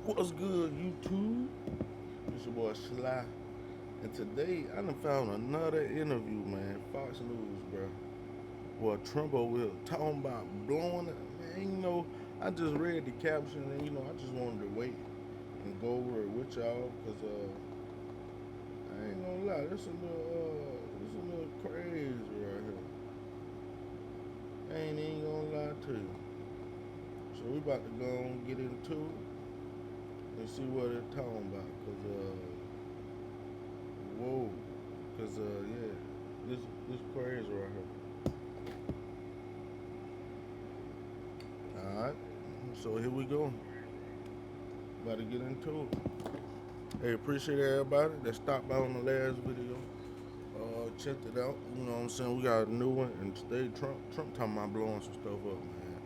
What's good, YouTube? It's your boy Sly. And today I done found another interview, man. Fox News, bro. Boy, Trump over here talking about blowing it. Man, I just read the caption and, I just wanted to wait and go over it with y'all because, I ain't gonna lie, this a little crazy right here. I ain't even gonna lie to you. So we about to go and get into it and see what they're talking about because, whoa, yeah, this crazy right here. All right, so here we go. About to get into it. Hey, appreciate everybody that stopped by on the last video. Checked it out. You know what I'm saying? We got a new one, and today Trump talking about blowing some stuff up, man.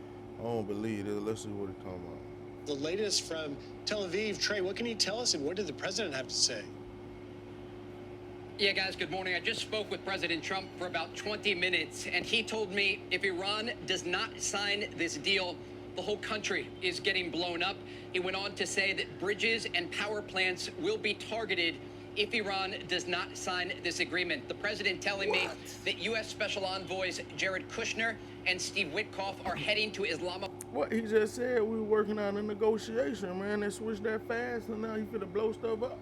I don't believe it. Let's see what he's talking about. The latest from Tel Aviv. Trey, what can you tell us, and what did the president have to say? Yeah, guys, good morning. I just spoke with President Trump for about 20 minutes, and he told me if Iran does not sign this deal, the whole country is getting blown up. He went on to say that bridges and power plants will be targeted if Iran does not sign this agreement. The president telling me that U.S. Special Envoys Jared Kushner and Steve Witkoff are heading to Islamabad. What he just said, we were working on a negotiation, man. They switched that fast, and now he finna blow stuff up.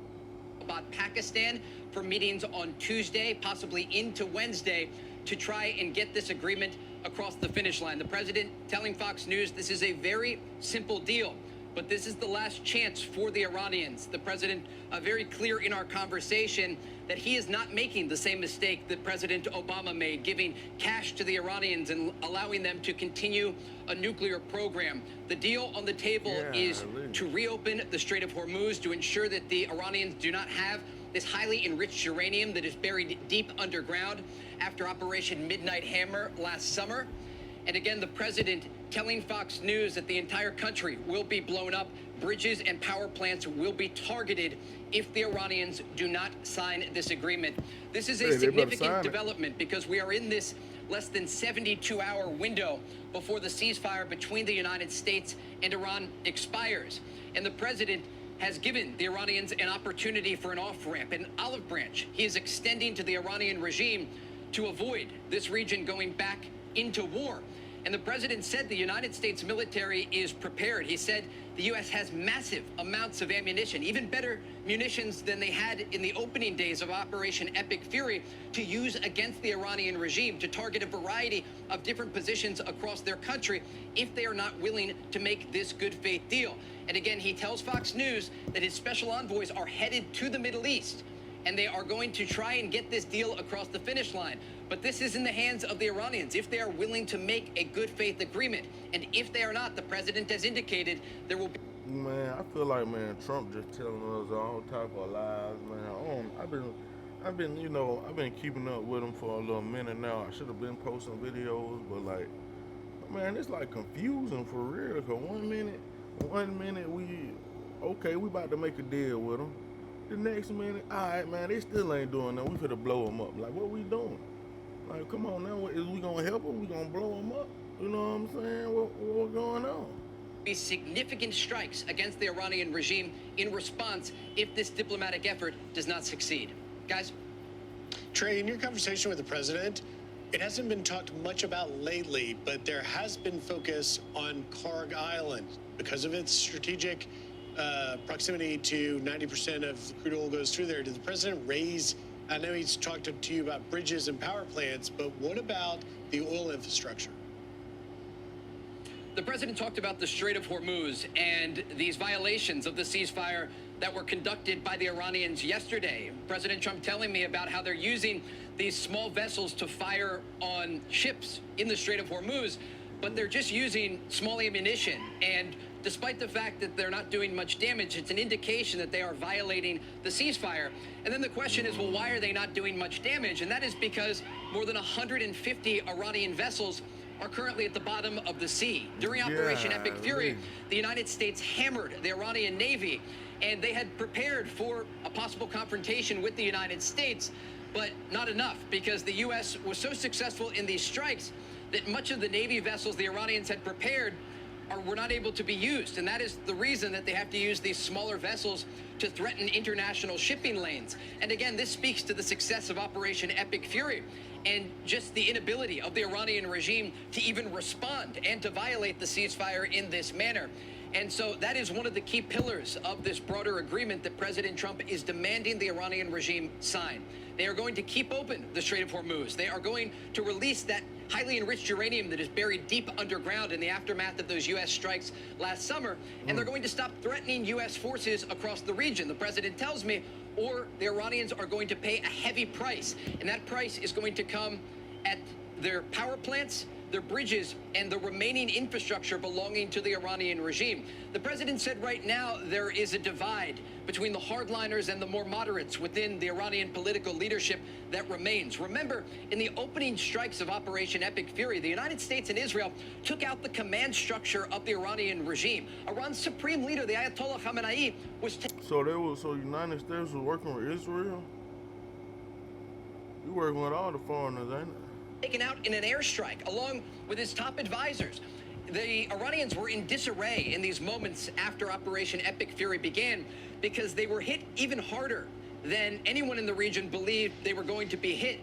Pakistan for meetings on Tuesday, possibly into Wednesday, to try and get this agreement across the finish line. The president telling Fox News this is a very simple deal, but this is the last chance for the Iranians. The president very clear in our conversation that he is not making the same mistake that President Obama made, giving cash to the Iranians and allowing them to continue a nuclear program. The deal on the table is to reopen the Strait of Hormuz to ensure that the Iranians do not have this highly enriched uranium that is buried deep underground after Operation Midnight Hammer last summer. And again, the president telling Fox News that the entire country will be blown up. Bridges and power plants will be targeted if the Iranians do not sign this agreement. This is a significant development because we are in this less than 72-hour window before the ceasefire between the United States and Iran expires. And the president has given the Iranians an opportunity for an off-ramp, an olive branch. He is extending to the Iranian regime to avoid this region going back into war. And the president said the United States military is prepared. He said the U.S. has massive amounts of ammunition, even better munitions than they had in the opening days of Operation Epic Fury, to use against the Iranian regime, to target a variety of different positions across their country if they are not willing to make this good faith deal. And again, he tells Fox News that his special envoys are headed to the Middle East, and they are going to try and get this deal across the finish line. But this is in the hands of the Iranians, if they are willing to make a good faith agreement. And if they are not, the president has indicated there will be... Man, I feel like, man, Trump just telling us all type of lies, man. I've been keeping up with him for a little minute now. I should have been posting videos, but like, man, it's like confusing for real. Cause one minute we about to make a deal with them. The next minute, all right, man, they still ain't doing that. We finna blow them up. Like, what we doing? Like, come on now, is we gonna help them? We gonna blow them up? You know what I'm saying? What's going on? Be significant strikes against the Iranian regime in response if this diplomatic effort does not succeed. Guys? Trey, in your conversation with the president, it hasn't been talked much about lately, but there has been focus on Karg Island because of its strategic proximity to 90% of the crude oil goes through there. Did the president raise, I know he's talked to you about bridges and power plants, but what about the oil infrastructure? The president talked about the Strait of Hormuz and these violations of the ceasefire that were conducted by the Iranians yesterday. President Trump telling me about how they're using these small vessels to fire on ships in the Strait of Hormuz, but they're just using small ammunition. And despite the fact that they're not doing much damage, it's an indication that they are violating the ceasefire. And then the question is, well, why are they not doing much damage? And that is because more than 150 Iranian vessels are currently at the bottom of the sea. During Operation Epic Fury, the United States hammered the Iranian Navy, and they had prepared for a possible confrontation with the United States, but not enough, because the U.S. was so successful in these strikes that much of the Navy vessels the Iranians had prepared were not able to be used. And that is the reason that they have to use these smaller vessels to threaten international shipping lanes. And again, this speaks to the success of Operation Epic Fury and just the inability of the Iranian regime to even respond and to violate the ceasefire in this manner. And so that is one of the key pillars of this broader agreement that President Trump is demanding the Iranian regime sign. They are going to keep open the Strait of Hormuz. They are going to release that highly enriched uranium that is buried deep underground in the aftermath of those U.S. strikes last summer. And they're going to stop threatening U.S. forces across the region, the president tells me, or the Iranians are going to pay a heavy price. And that price is going to come at their power plants, their bridges, and the remaining infrastructure belonging to the Iranian regime. The president said right now there is a divide between the hardliners and the more moderates within the Iranian political leadership that remains. Remember, in the opening strikes of Operation Epic Fury, the United States and Israel took out the command structure of the Iranian regime. Iran's supreme leader, the Ayatollah Khamenei, was So United States was working with Israel? You working with all the foreigners, ain't it? taken out in an airstrike, along with his top advisors. The Iranians were in disarray in these moments after Operation Epic Fury began because they were hit even harder than anyone in the region believed they were going to be hit.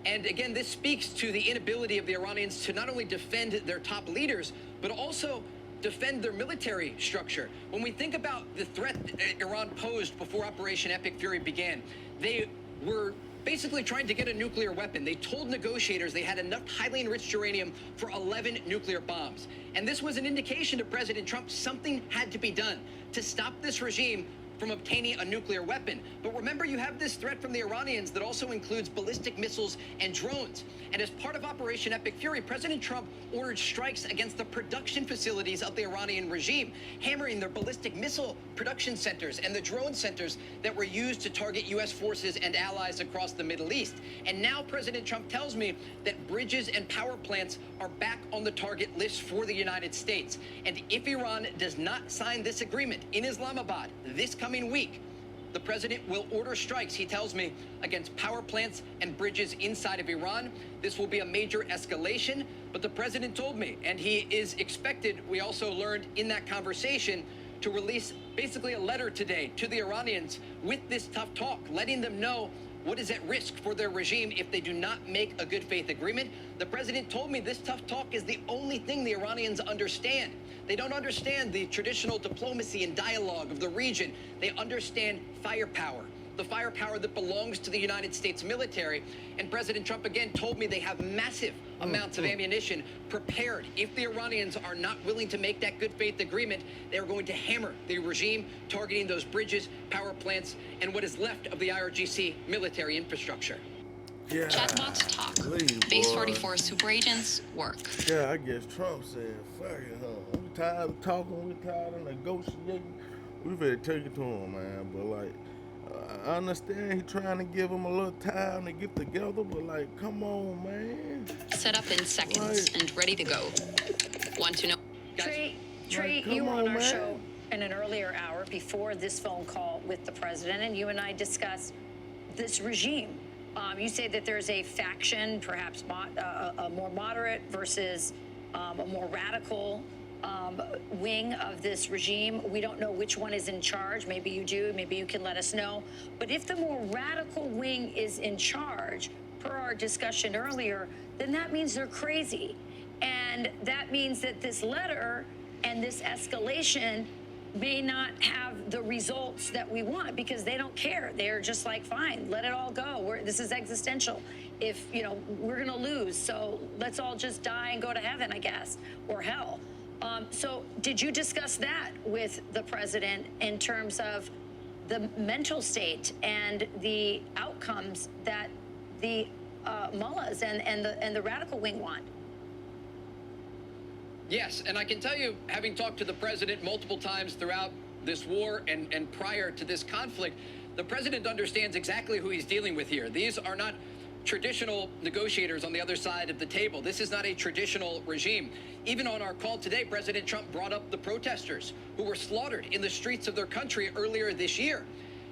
And again, this speaks to the inability of the Iranians to not only defend their top leaders, but also defend their military structure. When we think about the threat that Iran posed before Operation Epic Fury began, they were basically trying to get a nuclear weapon. They told negotiators they had enough highly enriched uranium for 11 nuclear bombs. And this was an indication to President Trump something had to be done to stop this regime from obtaining a nuclear weapon. But remember, you have this threat from the Iranians that also includes ballistic missiles and drones. And as part of Operation Epic Fury, President Trump ordered strikes against the production facilities of the Iranian regime, hammering their ballistic missile production centers and the drone centers that were used to target U.S. forces and allies across the Middle East. And now President Trump tells me that bridges and power plants are back on the target list for the United States. And if Iran does not sign this agreement in Islamabad this coming week, the president will order strikes, he tells me, against power plants and bridges inside of Iran. This will be a major escalation, but the president told me, and he is expected, we also learned in that conversation, to release basically a letter today to the Iranians with this tough talk, letting them know what is at risk for their regime if they do not make a good faith agreement. The president told me this tough talk is the only thing the Iranians understand. They don't understand the traditional diplomacy and dialogue of the region. They understand firepower, the firepower that belongs to the United States military. And President Trump again told me they have massive amounts of ammunition prepared. If the Iranians are not willing to make that good faith agreement, they are going to hammer the regime, targeting those bridges, power plants, and what is left of the IRGC military infrastructure. Yeah. Chatbots talk. Please, Base boy. 44 super agents work. Yeah, I guess Trump said, fuck it, huh? We tired of talking, we tired of negotiating. We better take it to him, man. But, like, I understand he trying to give him a little time to get together, but, like, come on, man. Set up in seconds and ready to go. Want to know? Trey, Like, you come were on on, our man. show in an earlier hour before this phone call with the president, and you and I discussed this regime. You say that there's a faction, perhaps a more moderate versus a more radical wing of this regime. We don't know which one is in charge. Maybe you do. Maybe you can let us know. But if the more radical wing is in charge, per our discussion earlier, then that means they're crazy. And that means that this letter and this escalation may not have the results that we want because they don't care. They're just like, fine, let it all go. This is existential. If, we're going to lose, so let's all just die and go to heaven, I guess, or hell. So did you discuss that with the president in terms of the mental state and the outcomes that the mullahs and the radical wing want? Yes, and I can tell you, having talked to the president multiple times throughout this war and prior to this conflict, the president understands exactly who he's dealing with here. These are not traditional negotiators on the other side of the table. This is not a traditional regime. Even on our call today, President Trump brought up the protesters who were slaughtered in the streets of their country earlier this year.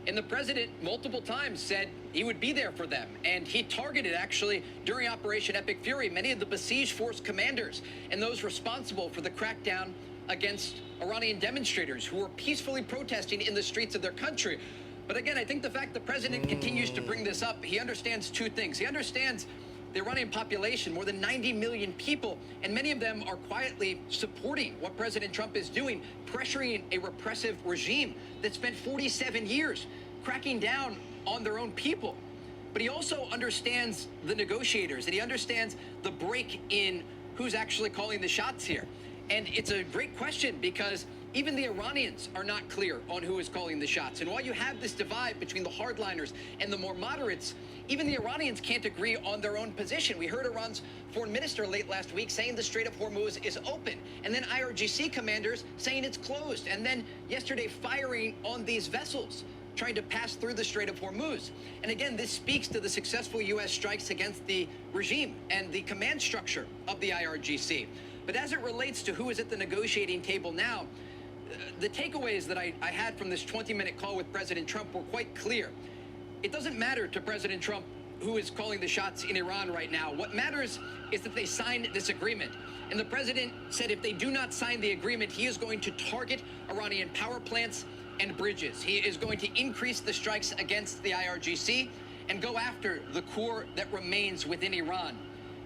And the president multiple times said he would be there for them. And he targeted, actually, during Operation Epic Fury, many of the besieged force commanders and those responsible for the crackdown against Iranian demonstrators who were peacefully protesting in the streets of their country. But again, I think the fact the president continues to bring this up, he understands two things. He understands the Iranian population, more than 90 million people, and many of them are quietly supporting what President Trump is doing, pressuring a repressive regime that spent 47 years cracking down on their own people. But he also understands the negotiators, and he understands the break in who's actually calling the shots here. And it's a great question because even the Iranians are not clear on who is calling the shots. And while you have this divide between the hardliners and the more moderates, even the Iranians can't agree on their own position. We heard Iran's foreign minister late last week saying the Strait of Hormuz is open, and then IRGC commanders saying it's closed, and then yesterday firing on these vessels trying to pass through the Strait of Hormuz. And again, this speaks to the successful U.S. strikes against the regime and the command structure of the IRGC. But as it relates to who is at the negotiating table now, the takeaways that I had from this 20-minute call with President Trump were quite clear. It doesn't matter to President Trump who is calling the shots in Iran right now. What matters is that they signed this agreement. And the president said if they do not sign the agreement, he is going to target Iranian power plants and bridges. He is going to increase the strikes against the IRGC and go after the core that remains within Iran.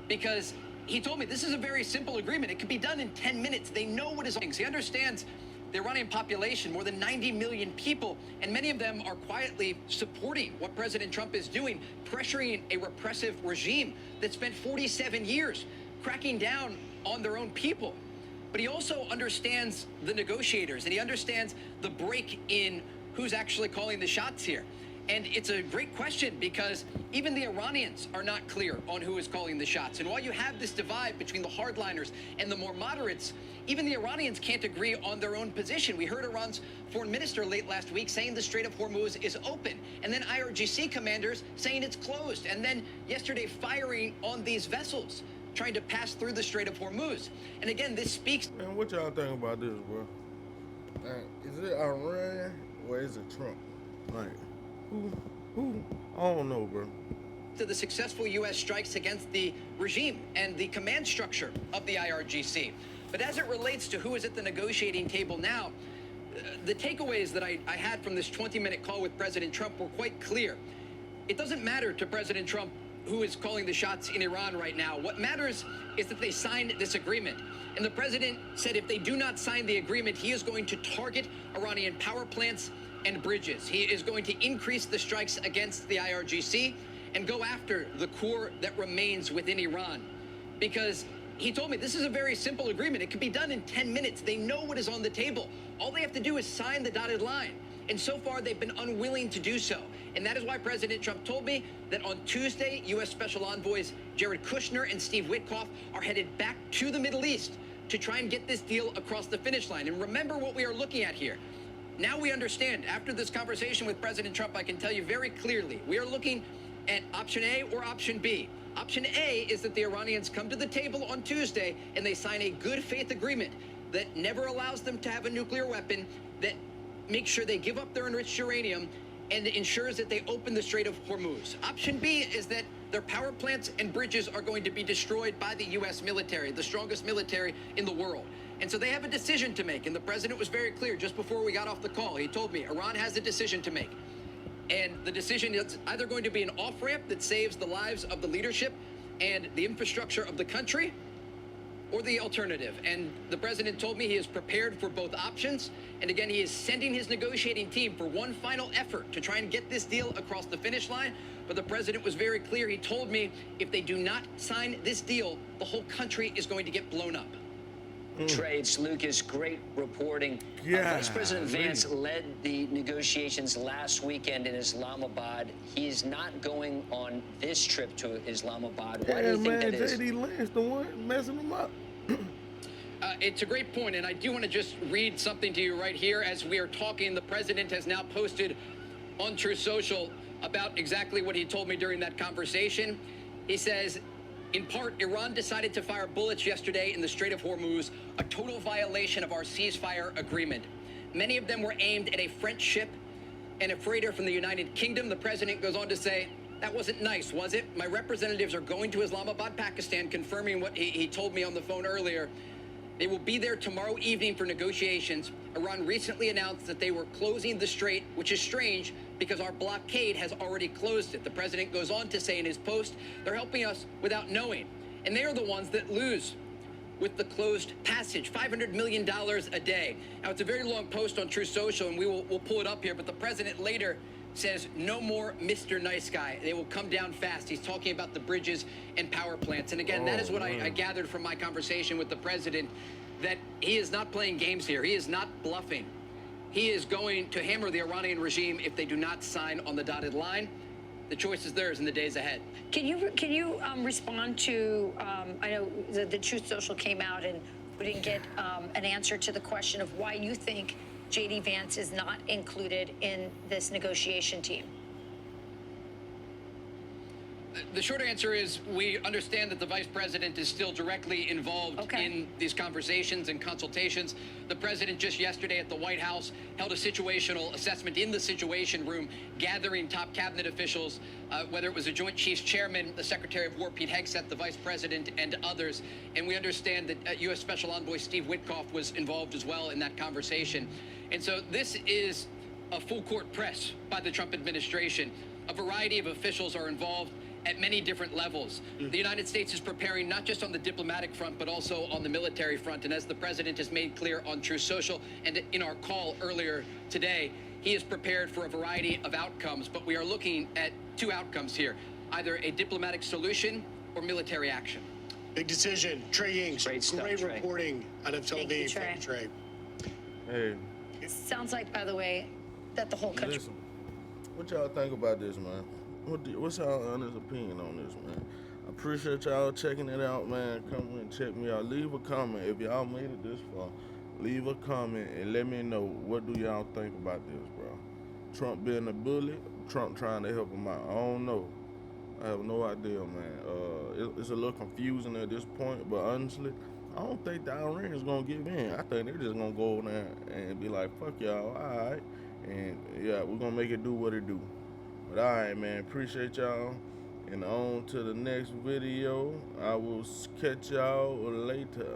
Because he told me this is a very simple agreement. It could be done in 10 minutes. They know what is. He understands the Iranian population, more than 90 million people, and many of them are quietly supporting what President Trump is doing, pressuring a repressive regime that spent 47 years cracking down on their own people. But he also understands the negotiators, and he understands the break in who's actually calling the shots here. And it's a great question because even the Iranians are not clear on who is calling the shots. And while you have this divide between the hardliners and the more moderates, even the Iranians can't agree on their own position. We heard Iran's foreign minister late last week saying the Strait of Hormuz is open, and then IRGC commanders saying it's closed, and then yesterday firing on these vessels trying to pass through the Strait of Hormuz. And again, this speaks. Man, what y'all think about this, bro? Is it Iran or is it Trump? Like, who? I don't know, bro. To the successful U.S. strikes against the regime and the command structure of the IRGC. But as it relates to who is at the negotiating table now, the takeaways that I had from this 20-minute call with President Trump were quite clear. It doesn't matter to President Trump who is calling the shots in Iran right now. What matters is that they signed this agreement. And the president said if they do not sign the agreement, he is going to target Iranian power plants and bridges. He is going to increase the strikes against the IRGC and go after the core that remains within Iran. Because he told me this is a very simple agreement. It could be done in 10 minutes. They know what is on the table. All they have to do is sign the dotted line. And so far, they've been unwilling to do so. And that is why President Trump told me that on Tuesday, U.S. Special Envoys Jared Kushner and Steve Witkoff are headed back to the Middle East to try and get this deal across the finish line. And remember what we are looking at here. Now we understand, after this conversation with President Trump, I can tell you very clearly, we are looking at option A or option B. Option A is that the Iranians come to the table on Tuesday and they sign a good faith agreement that never allows them to have a nuclear weapon, that makes sure they give up their enriched uranium, and ensures that they open the Strait of Hormuz. Option B is that their power plants and bridges are going to be destroyed by the U.S. military, the strongest military in the world. And so they have a decision to make. And the president was very clear just before we got off the call. He told me Iran has a decision to make. And the decision is either going to be an off-ramp that saves the lives of the leadership and the infrastructure of the country, or the alternative. And the president told me he is prepared for both options. And again, he is sending his negotiating team for one final effort to try and get this deal across the finish line. But the president was very clear. He told me if they do not sign this deal, the whole country is going to get blown up. Trades. Lucas, great reporting. Vice President Vance led the negotiations last weekend in Islamabad. He is not going on this trip to Islamabad. Why do you think that is? J.D. Lance, the one messing him up. It's a great point, and I do want to just read something to you right here. As we are talking, the president has now posted on Truth Social about exactly what he told me during that conversation. He says, in part, Iran decided to fire bullets yesterday in the Strait of Hormuz, a total violation of our ceasefire agreement. Many of them were aimed at a French ship and a freighter from the United Kingdom. The president goes on to say, that wasn't nice, was it? My representatives are going to Islamabad, Pakistan, confirming what he told me on the phone earlier. They will be there tomorrow evening for negotiations. Iran recently announced that they were closing the strait, which is strange because our blockade has already closed it. The president goes on to say in his post, they're helping us without knowing. And they are the ones that lose with the closed passage, $500 million a day. Now, it's a very long post on Truth Social, and we'll pull it up here, but the president later says no more Mr. Nice Guy. They will come down fast. He's talking about the bridges and power plants. And again, that is what I gathered from my conversation with the president, that he is not playing games here. He is not bluffing. He is going to hammer the Iranian regime if they do not sign on the dotted line. The choice is theirs in the days ahead. Can you respond to, I know the Truth Social came out and we didn't get an answer to the question of why you think J.D. Vance is not included in this negotiation team. The short answer is we understand that the vice president is still directly involved in these conversations and consultations. The president just yesterday at the White House held a situational assessment in the Situation Room, gathering top cabinet officials, whether it was the Joint Chiefs Chairman, the Secretary of War Pete Hegseth, the vice president, and others. And we understand that U.S. Special Envoy Steve Witkoff was involved as well in that conversation. And so this is a full court press by the Trump administration. A variety of officials are involved at many different levels. The United States is preparing not just on the diplomatic front, but also on the military front. And as the president has made clear on Truth Social and in our call earlier today, he is prepared for a variety of outcomes. But we are looking at two outcomes here, either a diplomatic solution or military action. Big decision. Trey Ying's Great stuff, Trey. reporting out of Tel Aviv. Thank you, Trey. Hey, Sounds like, by the way, that the whole country. listen, what y'all think about this, man? What's y'all honest opinion on this, man? I appreciate y'all checking it out, man. Come and check me out. Leave a comment. If y'all made it this far, leave a comment and let me know what do y'all think about this, bro. Trump being a bully, Trump trying to help him out. I don't know. I have no idea, man. It's a little confusing at this point, but honestly, I don't think the Iranians gonna give in. I think they're just gonna go over there and be like, fuck y'all, all right. And yeah, we're gonna make it do what it do. But all right, man, appreciate y'all. And on to the next video. I will catch y'all later.